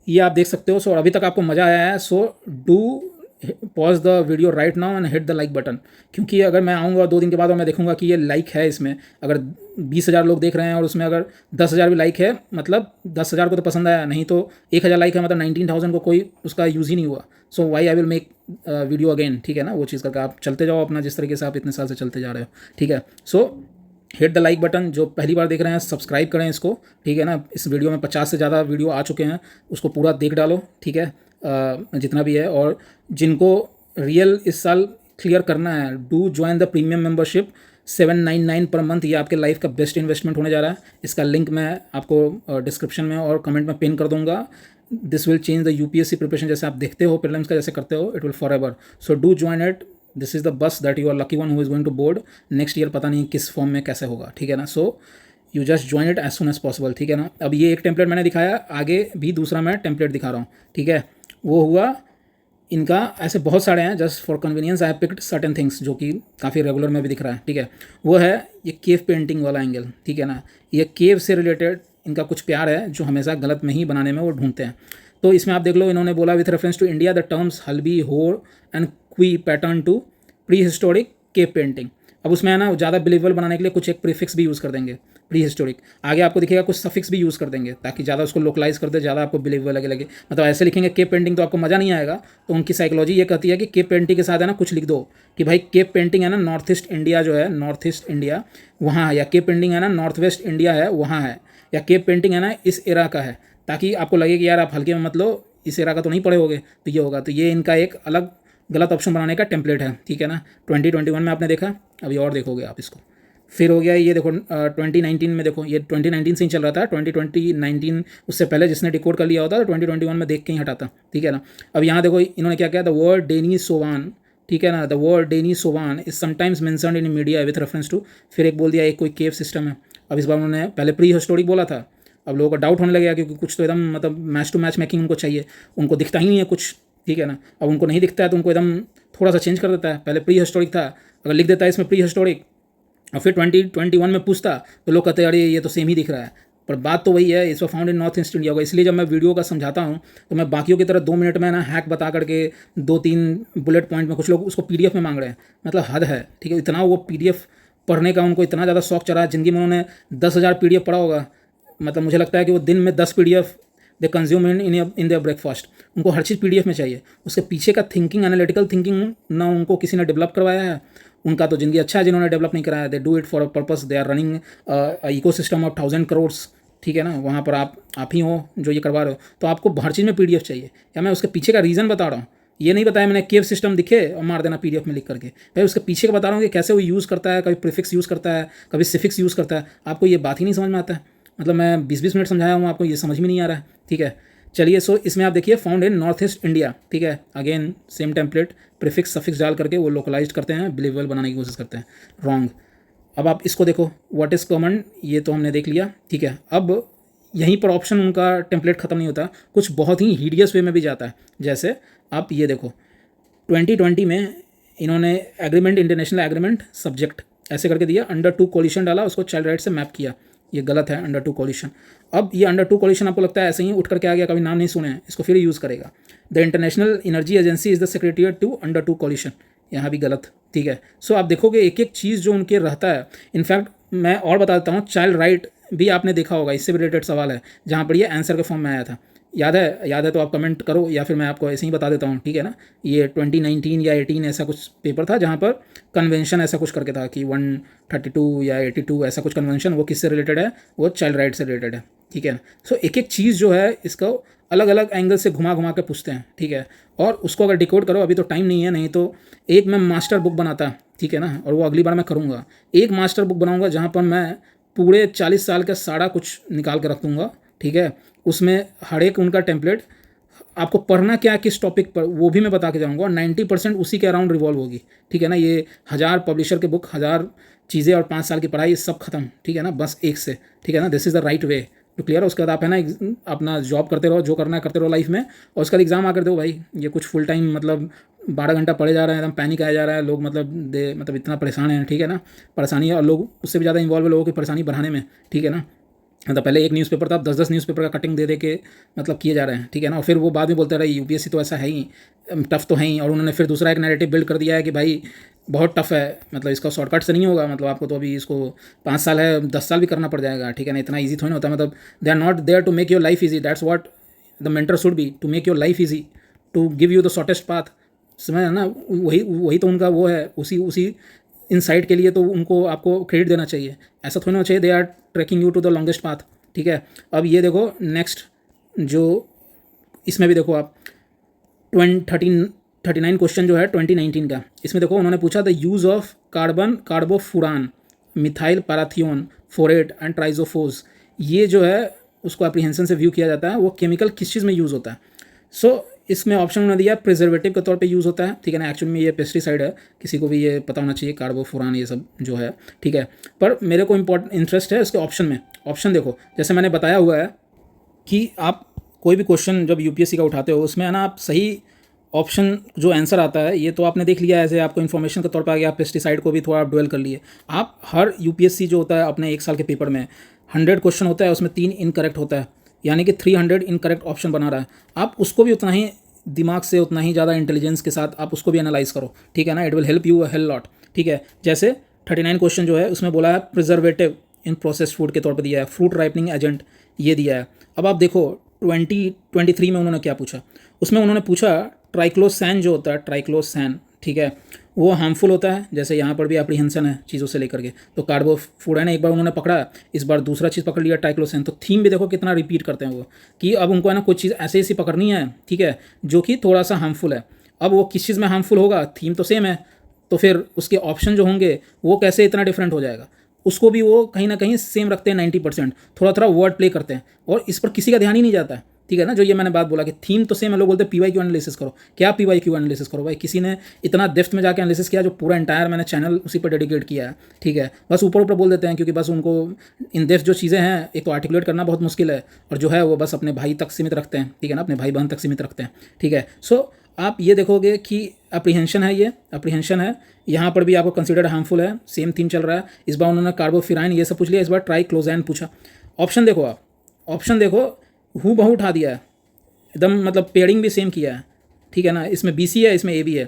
ये आप देख सकते हो। सो अभी तक आपको मज़ा आया है, so do pause the video right now and hit the like button, क्योंकि अगर मैं आऊँगा 2 दिन के बाद और मैं देखूंगा कि ये लाइक है, इसमें अगर 20,000 लोग देख रहे हैं और उसमें अगर 10,000 भी लाइक है, मतलब 10,000 को तो पसंद आया, नहीं तो 1,000 लाइक है, मतलब 19,000 को कोई उसका यूज़ ही नहीं हुआ। So why I will make video again, ठीक है ना। वो चीज़ करके आप चलते जाओ अपना, जिस तरीके से आप इतने साल से चलते जा रहे हो, ठीक है। सो हिट द लाइक बटन। जो पहली बार देख रहे हैं सब्सक्राइब करें इसको, ठीक है ना। इस वीडियो में 50 से ज़्यादा वीडियो आ चुके हैं, उसको पूरा देख डालो, ठीक है, जितना भी है। और जिनको रियल इस साल क्लियर करना है, do join the premium membership, 799 per month. ये आपके लाइफ का बेस्ट इन्वेस्टमेंट होने जा रहा है। इसका लिंक मैं आपको डिस्क्रिप्शन में और कमेंट में पिन कर दूंगा। This will change the UPSC preparation, जैसे आप देखते हो प्रीलिम्स का जैसे करते हो, it will forever. So do join it, this is the bus that you are lucky one who is going to board next year. पता नहीं किस फॉर्म में कैसे होगा, ठीक है ना। So you just join it as soon as possible, ठीक है ना। अब ये एक टेम्पलेट मैंने दिखाया, आगे भी दूसरा मैं टेम्पलेट दिखा रहा हूँ, ठीक है। वो हुआ इनका, ऐसे बहुत सारे हैं, just for convenience I have picked certain things जो कि काफ़ी रेगुलर में भी दिख रहा है, ठीक है। वो है ये केव पेंटिंग वाला एंगल, ठीक है ना। ये केव से रिलेटेड इनका कुछ प्यार है, जो हमेशा गलत में ही बनाने में वो ढूंढते हैं। तो इसमें आप देख लो, इन्होंने बोला with reference to India the terms Halbi, Ho and Kui pertain to prehistoric cave painting. अब उसमें है ना, ज़्यादा बिलीवेबल बनाने के लिए कुछ एक प्रीफिक्स भी यूज़ कर देंगे, प्री हिस्टोरिक। आगे आपको दिखेगा कुछ सफिक्स भी यूज़ कर देंगे, ताकि ज़्यादा उसको लोकलाइज कर दे, ज़्यादा आपको बिलीवेबल लगे। मतलब ऐसे लिखेंगे केव पेंटिंग तो आपको मज़ा नहीं आएगा। तो उनकी साइकोलॉजी ये कहती है कि केव पेंटिंग के साथ है ना कुछ लिख दो कि भाई केव पेंटिंग है ना नॉर्थ ईस्ट इंडिया जो है, नॉर्थ ईस्ट इंडिया वहाँ है, या केव पेंटिंग है ना नॉर्थ वेस्ट इंडिया है वहाँ है, या केव पेंटिंग है ना इस एरा का है, ताकि आपको लगे कि यार आप हल्के में मत लो, इस एरा का तो नहीं पढ़े होगे, तो ये होगा। तो ये इनका एक अलग गलत ऑप्शन बनाने का टेम्पलेट है, ठीक है ना। 2021 में आपने देखा, अभी और देखोगे आप इसको। फिर हो गया ये देखो 2019 में, देखो ये 2019 से ही चल रहा था, 2019 उससे पहले जिसने डिकोड कर लिया होता तो 2021 में देख के ही हटाता, ठीक है ना। अब यहाँ देखो इन्होंने क्या किया, द वर्ड डेनिसोवान, ठीक है ना, the word Denisovan is sometimes mentioned in media with reference to, फिर एक बोल दिया एक कोई केव सिस्टम है। अब इस बार उन्होंने पहले प्री हिस्टोरिक बोला था, अब लोगों का डाउट होने लगेगा क्योंकि कुछ तो एकदम मतलब मैच टू मैच मेकिंग उनको चाहिए, उनको दिखता ही नहीं है कुछ, ठीक है ना। अब उनको नहीं दिखता है तो उनको एकदम थोड़ा सा चेंज कर देता है, पहले प्री हिस्टोरिक था, अगर लिख देता है इसमें प्री हिस्टोरिक और फिर 2021 में पूछता तो लोग कहते हैं अरे ये तो सेम ही दिख रहा है, पर बात तो वही है, इस found in north east India होगा। इसलिए जब मैं वीडियो का समझाता हूँ तो मैं बाकियों की तरह 2 मिनट में ना हैक बता करके 2-3 बुलेट पॉइंट में, कुछ लोग उसको पीडीएफ में मांग रहे हैं, मतलब हद है, ठीक है। इतना वो पीडीएफ पढ़ने का उनको इतना ज़्यादा शौक चढ़ा है, ज़िंदगी में उन्होंने 10,000 पीडीएफ पढ़ा होगा, मतलब मुझे लगता है कि वो दिन में 10 PDF they consume in their breakfast. उनको हर चीज़ पीडीएफ में चाहिए, उसके पीछे का थिंकिंग, एनालिटिकल थिंकिंग ना उनको किसी ने डेवलप करवाया है। उनका तो ज़िंदगी अच्छा है जिन्होंने डेवलप नहीं कराया, they do it for a purpose, they are running ecosystem of 1000 crore, ठीक है ना। वहाँ पर आप ही हो जो ये करवा रहे हो, तो आपको हर चीज़ में पीडीएफ चाहिए, या मैं उसके पीछे का रीज़न बता रहा हूँ। ये नहीं बताया मैंने केव सिस्टम दिखे और मार देना पीडीएफ में लिख करके, भाई उसके पीछे का बता रहा हूँ कि कैसे वो यूज़ करता है, कभी प्रीफिक्स यूज़ करता है, कभी सिफिक्स यूज़ करता है। आपको ये बात ही नहीं समझ में आता है, मतलब मैं 20-20 मिनट समझाया हूँ आपको, ये समझ में नहीं आ रहा है, ठीक है। चलिए, सो इसमें आप देखिए found in north east India, ठीक है। Again same template, prefix suffix डाल करके वो लोकलाइज करते हैं, बिलीवेबल बनाने की कोशिश करते हैं, रॉन्ग। अब आप इसको देखो, व्हाट इज़ कॉमन, ये तो हमने देख लिया, ठीक है। अब यहीं पर ऑप्शन उनका टेम्पलेट ख़त्म नहीं होता, कुछ बहुत ही हीडियस वे में भी जाता है। जैसे आप ये देखो 2020 में इन्होंने एग्रीमेंट, इंटरनेशनल एग्रीमेंट सब्जेक्ट ऐसे करके दिया, अंडर 2 कोलिशन डाला, उसको चाइल्ड राइट से मैप किया, ये गलत है, अंडर 2 कोलिशन। अब ये अंडर 2 कोलिशन आपको लगता है ऐसे ही उठ करके आ गया, कभी नाम नहीं सुने हैं, इसको फिर यूज़ करेगा। The International Energy Agency is the secretariat to under 2 coalition, यहाँ भी गलत, ठीक है। सो आप देखोगे एक एक चीज़ जो उनके रहता है। इनफैक्ट मैं और बता देता हूँ, चाइल्ड राइट भी आपने देखा होगा, इससे भी रिलेटेड सवाल है जहाँ पर ये आंसर के फॉर्म में आया था, याद है तो आप कमेंट करो, या फिर मैं आपको ऐसे ही बता देता हूँ, ठीक है ना। ये 2019 या 18 ऐसा कुछ पेपर था जहाँ पर कन्वेंशन ऐसा कुछ करके था कि 132 या 82 ऐसा कुछ कन्वेंशन, वो किससे रिलेटेड है, वो चाइल्ड राइट से रिलेटेड है, ठीक है। सो एक एक चीज़ जो है इसको अलग अलग एंगल से घुमा घुमा के पूछते हैं, ठीक है। और उसको अगर डिकोड करो, अभी तो टाइम नहीं है, नहीं तो एक मैं मास्टर बुक बनाता, ठीक है ना, और वो अगली बार मैं करूँगा, एक मास्टर बुक बनाऊँगा जहाँ पर मैं पूरे 40 साल का सारा कुछ निकाल के रख दूँगा, ठीक है। उसमें हर एक उनका टेम्पलेट, आपको पढ़ना क्या है किस टॉपिक पर, वो भी मैं बता के जाऊँगा, और 90% उसी के अराउंड रिवॉल्व होगी, ठीक है ना। ये 1000 पब्लिशर के बुक, 1000 चीज़ें और 5 साल की पढ़ाई, सब खत्म, ठीक है ना, बस एक से, ठीक है ना। This is the right way to clear. उसके बाद आप है ना अपना जॉब करते रहो, जो करना है करते रहो लाइफ में, और उसका एग्ज़ाम आकर दो भाई। ये कुछ फुल टाइम मतलब 12 घंटा पढ़े जा रहे हैं, एकदम पैनिक आया जा रहा है, लोग मतलब इतना परेशान हैं, ठीक है ना। परेशानी है, और लोग उससे भी ज़्यादा इन्वॉल्व है लोगों की परेशानी बढ़ाने में, ठीक है ना। मतलब पहले एक न्यूज़पेपर था, 10-10 न्यूज़पेपर का कटिंग दे के मतलब किए जा रहे हैं, ठीक है ना। और फिर वो बाद में बोलते रहे यूपीएससी तो ऐसा है ही, टफ तो है ही, और उन्होंने फिर दूसरा एक नैरेटिव बिल्ड कर दिया है कि भाई बहुत टफ है, मतलब इसका शॉर्टकट से नहीं होगा, मतलब आपको तो अभी इसको 5 साल है, 10 साल भी करना पड़ जाएगा, ठीक है ना। इतना ईजी थोड़ी ना होता, मतलब they are not there to make your life easy, that's what the mentor should be, to make your life easy, to give you the shortest path, समझ ना। वही तो उनका वो है, उसी इनसाइट के लिए तो उनको आपको क्रेडिट देना चाहिए, ऐसा थोड़ी ना चाहिए they are tracking you to the longest path, ठीक है। अब ये देखो नेक्स्ट, जो इसमें भी देखो आप 39 क्वेश्चन जो है 2019 का, इसमें देखो उन्होंने पूछा the use of carbofuran, methyl parathion, phorate and triazophos, ये जो है उसको एप्रीहेंशन से व्यू किया जाता है, वो केमिकल किस चीज़ में यूज़ होता है। सो इसमें ऑप्शन उन्होंने दिया प्रिजर्वेटिव के तौर पे यूज़ होता है, ठीक है ना। एक्चुअली में ये पेस्टिसाइड है, किसी को भी ये पता होना चाहिए, कार्बोफुरान ये सब जो है, ठीक है। पर मेरे को इंटरेस्ट है इसके ऑप्शन में। ऑप्शन देखो, जैसे मैंने बताया हुआ है कि आप कोई भी क्वेश्चन जब यूपीएससी का उठाते हो, उसमें है ना आप सही ऑप्शन जो आंसर आता है, ये तो आपने देख लिया है, ऐसे आपको इन्फॉर्मेशन के तौर पर आ गया, आप पेस्टिसाइड को भी थोड़ा आप ड्वेल कर लिए। आप हर यूपीएससी जो होता है अपने 1 साल के पेपर में 100 क्वेश्चन होता है, उसमें 3 इनकरेक्ट होता है, यानी कि 300 इनकरेक्ट ऑप्शन बना रहा है। आप उसको भी उतना ही दिमाग से, उतना ही ज़्यादा इंटेलिजेंस के साथ आप उसको भी एनालाइज करो, ठीक है ना। It will help you a hell lot, ठीक है। जैसे 39 क्वेश्चन जो है उसमें बोला है प्रिजर्वेटिव इन प्रोसेस्ड फूड के तौर पर दिया है, फ्रूट राइपनिंग एजेंट ये दिया है। अब आप देखो 2023 में उन्होंने क्या पूछा, उसमें उन्होंने पूछा ट्राइक्लोसैन जो होता है, ट्राइक्लोसैन, ठीक है, वो हार्मफुल होता है, जैसे यहाँ पर भी एप्रीहेंशन है चीज़ों से लेकर के। तो कार्बोफूड है ना, एक बार उन्होंने पकड़ा, इस बार दूसरा चीज़ पकड़ लिया ट्राइक्लोसैन। तो थीम भी देखो कितना रिपीट करते हैं वो, कि अब उनको है ना कुछ चीज़ ऐसे ऐसी पकड़नी है, ठीक है, जो कि थोड़ा सा हार्मफुल है। अब वो किस चीज़ में हार्मफुल होगा, थीम तो सेम है, तो फिर उसके ऑप्शन जो होंगे वो कैसे इतना डिफरेंट हो जाएगा। उसको भी वो कहीं ना कहीं सेम रखते हैं 90%, थोड़ा थोड़ा वर्ड प्ले करते हैं और इस पर किसी का ध्यान ही नहीं जाता है, ठीक है ना। जो ये मैंने बात बोला कि थीम तो सेम है, लोग बोलते हैं PYQ एनालिसिस करो, क्या PYQ एनालिसिस करो भाई, किसी ने इतना डेप्थ में जाके एनालिसिस किया जो पूरा एंटायर मैंने चैनल उसी पर डेडिकेट किया है, ठीक है। बस ऊपर ऊपर बोल देते हैं क्योंकि बस उनको इन डेप्थ जो चीज़ें हैं एक तो आर्टिकुलेट करना बहुत मुश्किल है, और जो है वो बस अपने भाई तक सीमित रखते हैं, ठीक है ना, अपने भाई बहन तक सीमित रखते हैं, ठीक है। सो आप ये देखोगे कि अप्रीहेंशन है, ये अप्रीहेंशन है, यहाँ पर भी आपको कंसिडर्ड हार्मफुल है, सेम थीम चल रहा है। इस बार उन्होंने कार्बोफिराइन ये सब पूछ लिया, इस बार ट्राई क्लोजैन पूछा। ऑप्शन देखो, आप ऑप्शन देखो, हु बहु उठा दिया है एकदम, मतलब पेयरिंग भी सेम किया है, ठीक है ना। इसमें BC है, इसमें AB है।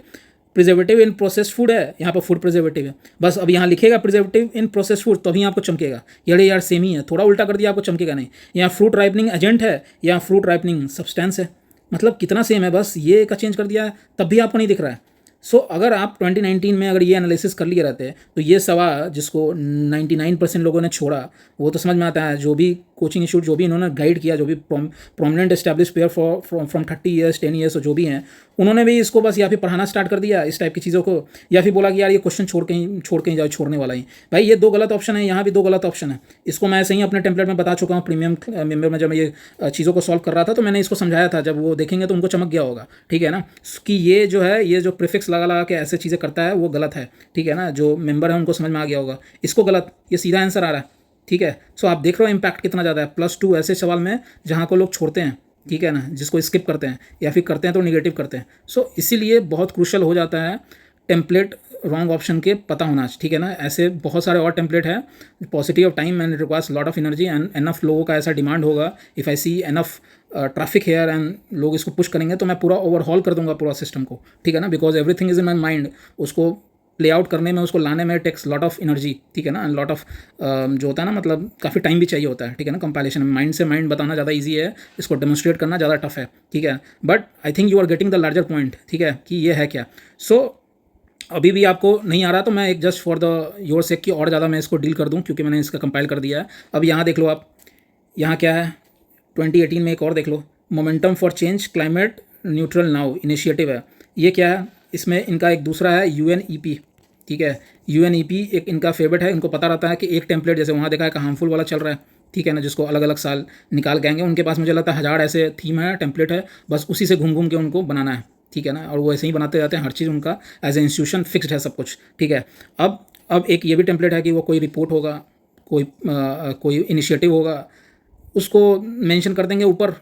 प्रिजर्वेटिव इन प्रोसेस्ड फूड है, यहाँ पर फूड प्रिजर्वेटिव है, बस अब यहाँ लिखेगा प्रिजर्वेटिव इन प्रोसेस्ड फूड, तभी आपको चमकेगा। यार यार सेम ही है, थोड़ा उल्टा कर दिया आपको चमकेगा नहीं। यहाँ फ्रूट राइपनिंग एजेंट है, यहाँ फ्रूट राइपनिंग सब्सटेंस है, मतलब कितना सेम है, बस ये का चेंज कर दिया है, तब भी आपको नहीं दिख रहा है। सो अगर आप 2019 में अगर ये एनालिसिस कर लिए रहते तो ये सवाल जिसको 99% लोगों ने छोड़ा, वो तो समझ में आता है। जो भी कोचिंग इंस्टीट्यूट जो भी इन्होंने गाइड किया, जो भी prominent establish player from 30 years 10 years जो भी हैं, उन्होंने भी इसको बस या फिर पढ़ाना स्टार्ट कर दिया इस टाइप की चीज़ों को, या फिर बोला कि यार ये क्वेश्चन छोड़ के ही जाओ, छोड़ने वाला ही। भाई ये दो गलत ऑप्शन है, यहाँ भी दो गलत ऑप्शन है। इसको मैं ऐसे ही अपने टेम्पलेट में बता चुका हूँ, प्रीमियम मेंबर में जब मैं ये चीज़ों को सॉल्व कर रहा था तो मैंने इसको समझाया था, जब वो देखेंगे तो उनको चमक गया होगा, ठीक है ना, कि ये जो है, ये जो प्रीफिक्स लगा लगा के ऐसे चीज़ें करता है वो गलत है, ठीक है ना। जो मेंबर है उनको समझ में आ गया होगा, इसको गलत, ये सीधा आंसर आ रहा है, ठीक है। सो आप देख रहे हो इम्पैक्ट कितना ज़्यादा है, +2 ऐसे सवाल में जहाँ को लोग छोड़ते हैं, ठीक है ना, जिसको स्किप करते हैं या फिर करते हैं तो निगेटिव करते हैं। सो इसीलिए बहुत क्रूशल हो जाता है टेम्पलेट रॉन्ग ऑप्शन के पता होना, ठीक है ना। ऐसे बहुत सारे और टेम्पलेट है, positive of time and requires lot of energy and enough लोगों का ऐसा डिमांड होगा, if I see enough traffic here and लोग इसको पुश करेंगे तो मैं पूरा ओवरहॉल कर दूंगा पूरा सिस्टम को, ठीक है ना, because everything is in my mind. उसको प्ले आउट करने में, उसको लाने में टेक्स लॉट ऑफ एनर्जी, ठीक है ना, एंड लॉट ऑफ जो होता है ना, मतलब काफ़ी टाइम भी चाहिए होता है, ठीक है ना। कंपाइलेशन में माइंड से माइंड बताना ज़्यादा ईजी है, इसको डेमोन्स्ट्रेट करना ज़्यादा टफ है, ठीक है। But I think you are getting the larger point, ठीक है, कि ये है क्या। सो अभी भी आपको नहीं आ रहा तो मैं एक just for the your sake की और ज़्यादा मैं इसको डील कर दूँ, क्योंकि मैंने इसका कंपाइल कर दिया है। अब यहाँ देख लो आप, यहाँ क्या है 2018 में एक और देख लो, Momentum for Change Climate Neutral Now initiative है। ये क्या है, इसमें इनका एक दूसरा है UNEP, ठीक है। UNEP एक इनका फेवरेट है, इनको पता रहता है कि एक टेम्पलेट जैसे वहाँ देखा है कि हार्मफुल वाला चल रहा है, ठीक है ना, जिसको अलग अलग साल निकाल के आएंगे। उनके पास मुझे लगता है 1000 ऐसे थीम है, टेम्पलेट है, बस उसी से घूम घूम के उनको बनाना है, ठीक है ना। और वो ऐसे ही बनाते जाते हैं, हर चीज़ उनका एज ए इंस्टीट्यूशन फिक्स्ड है सब कुछ, ठीक है। अब एक ये भी टेम्पलेट है कि वो कोई रिपोर्ट होगा, कोई इनिशिएटिव होगा, उसको मेंशन कर देंगे ऊपर,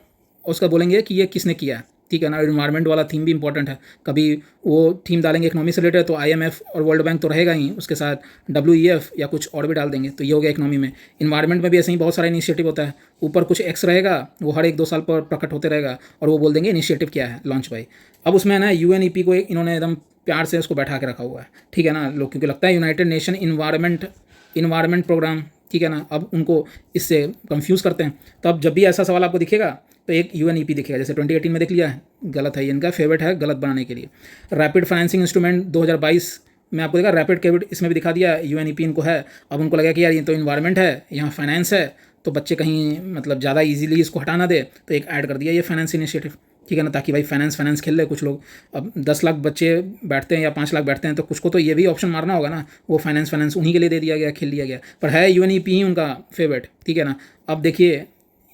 उसका बोलेंगे कि ये किसने किया है, ठीक है ना। इन्वायरमेंट वाला थीम भी इंपॉर्टेंट है, कभी वो थीम डालेंगे इकोनॉमी से रिलेटेड तो IMF और वर्ल्ड बैंक तो रहेगा ही, उसके साथ WEF या कुछ और भी डाल देंगे, तो ये हो गया इकोनॉमी में। इन्वायरमेंट में भी ऐसे ही बहुत सारा इनिशिएटिव होता है, ऊपर कुछ एक्स रहेगा, वो हर 1-2 साल पर प्रकट होते रहेगा और वो बोल देंगे इनिशिएटिव क्या है, लॉन्च बाई। अब उसमें ना UNEP को इन्होंने एकदम प्यार से उसको बैठा के रखा हुआ है, ठीक है ना, लोग क्योंकि लगता है यूनाइटेड नेशन इन्वायरमेंट प्रोग्राम, ठीक है ना। अब उनको इससे कंफ्यूज करते हैं, तो अब जब भी ऐसा सवाल आपको दिखेगा तो एक UNEP दिखेगा, जैसे 2018 में देख लिया है, गलत है, ये इनका फेवरेट है गलत बनाने के लिए। रैपिड फाइनेंसिंग इंस्ट्रूमेंट 2022 में आपको देखा, रैपिड क्रेडिट इसमें भी दिखा दिया, UNEP इनको है। अब उनको लगा कि यार ये तो इन्वायरमेंट है, यहाँ फाइनेंस है, तो बच्चे कहीं मतलब ज़्यादा ईजिली इसको हटा ना दे, तो एक ऐड कर दिया ये फाइनेंस इनिशिएटिव, ठीक है ना, ताकि भाई फाइनेंस खेल ले कुछ लोग। अब 10 लाख बच्चे बैठते हैं या 5 लाख बैठते हैं, तो कुछ को तो ये भी ऑप्शन मारना होगा ना, वो फाइनेंस उन्हीं के लिए दे दिया गया, खेल लिया गया, पर है UNEP ही उनका फेवरेट, ठीक है ना। अब देखिए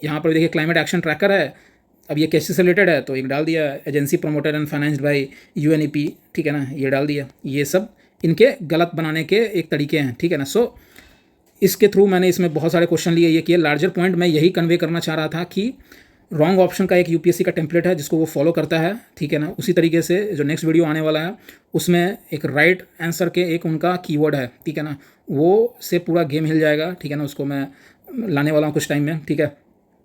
यहाँ पर देखिए क्लाइमेट एक्शन ट्रैकर है, अब ये कैसे से रिलेटेड है तो एक डाल दिया, agency promoted and financed by UNEP, ठीक है ना, ये डाल दिया। ये सब इनके गलत बनाने के एक तरीके हैं, ठीक है ना। सो इसके थ्रू मैंने इसमें बहुत सारे क्वेश्चन लिए, ये किए। लार्जर पॉइंट मैं यही कन्वे करना चाह रहा था कि रॉन्ग ऑप्शन का एक UPSC का टेम्पलेट है जिसको वो फॉलो करता है, ठीक है ना। उसी तरीके से जो नेक्स्ट वीडियो आने वाला है उसमें एक राइट आंसर के एक उनका कीवर्ड है, ठीक है ना, वो से पूरा गेम हिल जाएगा, ठीक है ना। उसको मैं लाने वाला हूँ कुछ टाइम में, ठीक है।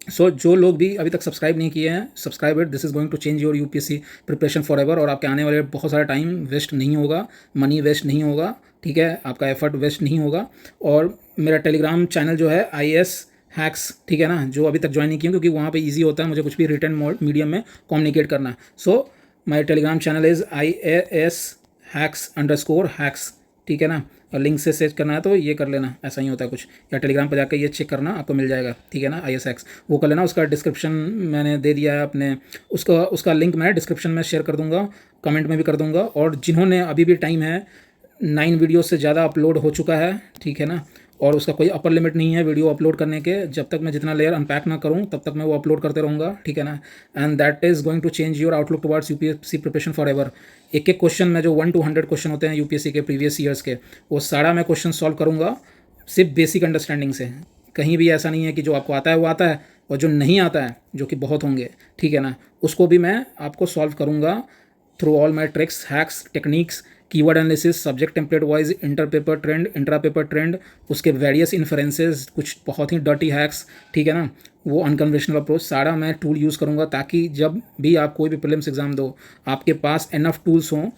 सो जो लोग भी अभी तक सब्सक्राइब नहीं किए हैं, subscribe it, this is going to change your UPSC preparation forever, और आपके आने वाले बहुत सारा टाइम वेस्ट नहीं होगा, मनी वेस्ट नहीं होगा, ठीक है, आपका एफर्ट वेस्ट नहीं होगा। और मेरा टेलीग्राम चैनल जो है IAS हैक्स, ठीक है ना, जो अभी तक ज्वाइन नहीं किया क्योंकि वहाँ पे इजी होता है मुझे कुछ भी रिटर्न मीडियम में कम्युनिकेट करना। So my Telegram channel is IAS hacks _hacks, ठीक है ना, और लिंक से सर्च करना है तो ये कर लेना, ऐसा ही होता है कुछ, या टेलीग्राम पर जाकर ये चेक करना, आपको मिल जाएगा, ठीक है ना, ISX वो कर लेना। उसका डिस्क्रिप्शन मैंने दे दिया है अपने, उसका लिंक मैं डिस्क्रिप्शन में शेयर कर दूंगा, कमेंट में भी कर दूंगा। और जिन्होंने अभी भी टाइम है, 9 वीडियो से ज़्यादा अपलोड हो चुका है, ठीक है ना, और उसका कोई अपर लिमिट नहीं है वीडियो अपलोड करने के, जब तक मैं जितना लेयर अनपैक ना करूं तब तक मैं वो अपलोड करते रहूँगा, ठीक है ना। And that is going to change your outlook towards UPSC preparation forever. एक एक क्वेश्चन में जो 1 to 100 क्वेश्चन होते हैं यूपीएससी के प्रीवियस ईयर्स के, वो सारा मैं क्वेश्चन सॉल्व करूँगा सिर्फ बेसिक अंडरस्टैंडिंग से। कहीं भी ऐसा नहीं है कि जो आपको आता है वो आता है, और जो नहीं आता है, जो कि बहुत होंगे, ठीक है ना, उसको भी मैं आपको सॉल्व करूँगा through all my tricks, hacks, techniques, keyword analysis, subject template wise, inter paper trend, intra paper trend, उसके वेरियस इन्फ्रेंसेस, कुछ बहुत ही डर्टी हैक्स, ठीक है ना, वो अनकन्वेंशनल अप्रोच, सारा मैं टूल यूज़ करूँगा ताकि जब भी आप कोई भी प्रीलिम्स एग्जाम दो, आपके पास इनफ टूल्स हों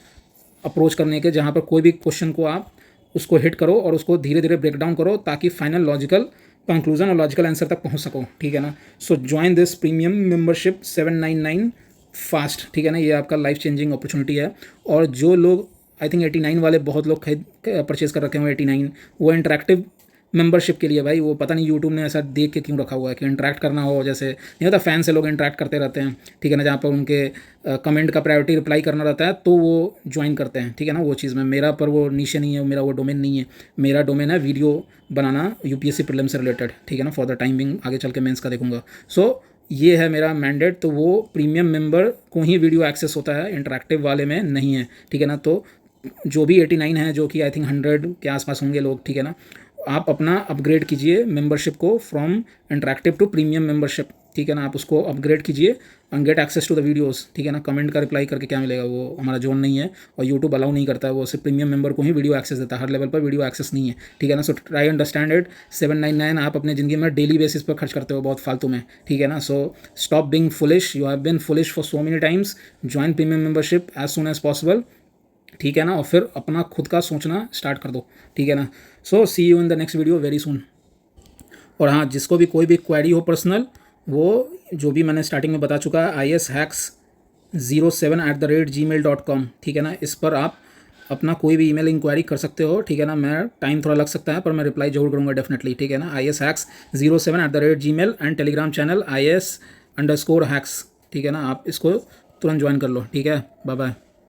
अप्रोच करने के, जहाँ पर कोई भी क्वेश्चन को आप उसको हिट करो और उसको धीरे धीरे ब्रेक डाउन करो ताकि फाइनल लॉजिकल कंक्लूजन और लॉजिकल आंसर तक पहुँच सको, ठीक है ना। सो join this premium membership 799 fast, ठीक है ना, ये आपका लाइफ चेंजिंग अपॉर्चुनिटी है। और जो लोग आई थिंक 89 वाले बहुत लोग खरीद परचेज कर रखे होंगे 89, वो इंटरेक्टिव मेंबरशिप के लिए भाई, वो पता नहीं यूट्यूब ने ऐसा देख के क्यों रखा हुआ है कि इंटरेक्ट करना हो, जैसे नहीं होता फैन से लोग इंटरेक्ट करते रहते हैं, ठीक है ना, जहाँ पर उनके कमेंट का प्रायोरिटी रिप्लाई करना रहता है तो वो ज्वाइन करते हैं, ठीक है ना, वो चीज़ में मेरा पर वो नीचे नहीं है, मेरा वो डोमेन नहीं है, मेरा डोमेन है वीडियो बनाना यूपीएससी प्रीलिम्स से रिलेटेड, ठीक है ना, फॉर द टाइम बिंग, आगे चल के मेंस का देखूंगा। सो ये है मेरा मैंडेट, तो वो प्रीमियम मेंबर को ही वीडियो एक्सेस होता है, इंटरेक्टिव वाले में नहीं है, ठीक है ना। तो जो भी 89 है, जो कि आई थिंक 100 के आसपास होंगे लोग, ठीक है ना, आप अपना अपग्रेड कीजिए मेंबरशिप को from interactive to premium membership, ठीक है ना, आप उसको अपग्रेड कीजिए and get access to the videos, ठीक है ना। कमेंट का रिप्लाई करके क्या मिलेगा, वो हमारा जोन नहीं है और यूट्यूब अलाउ नहीं करता है, वो सिर्फ प्रीमियम मेंबर को ही वीडियो एक्सेस देता है, हर लेवल पर वीडियो एक्सेस नहीं है, ठीक है ना। So try understand it. 799 आप अपने ज़िंदगी में डेली बेसिस पर खर्च करते हो बहुत फालतू में, ठीक है ना। So stop being foolish, you have been foolish for so many times, join premium membership as soon as possible, ठीक है ना, और फिर अपना खुद का सोचना स्टार्ट कर दो, ठीक है ना। So see you in the next video very soon. और हाँ, जिसको भी कोई भी क्वेरी हो पर्सनल, वो जो भी मैंने स्टार्टिंग में बता चुका है, ishacks07@gmail.com, ठीक है ना, इस पर आप अपना कोई भी ईमेल इंक्वायरी कर सकते हो, ठीक है ना। मैं टाइम थोड़ा लग सकता है पर मैं रिप्लाई जरूर करूँगा डेफिनेटली, ठीक है ना। ishacks07@gmail and Telegram channel is_hacks, ठीक है ना, आप इसको तुरंत ज्वाइन कर लो, ठीक है। Bye bye.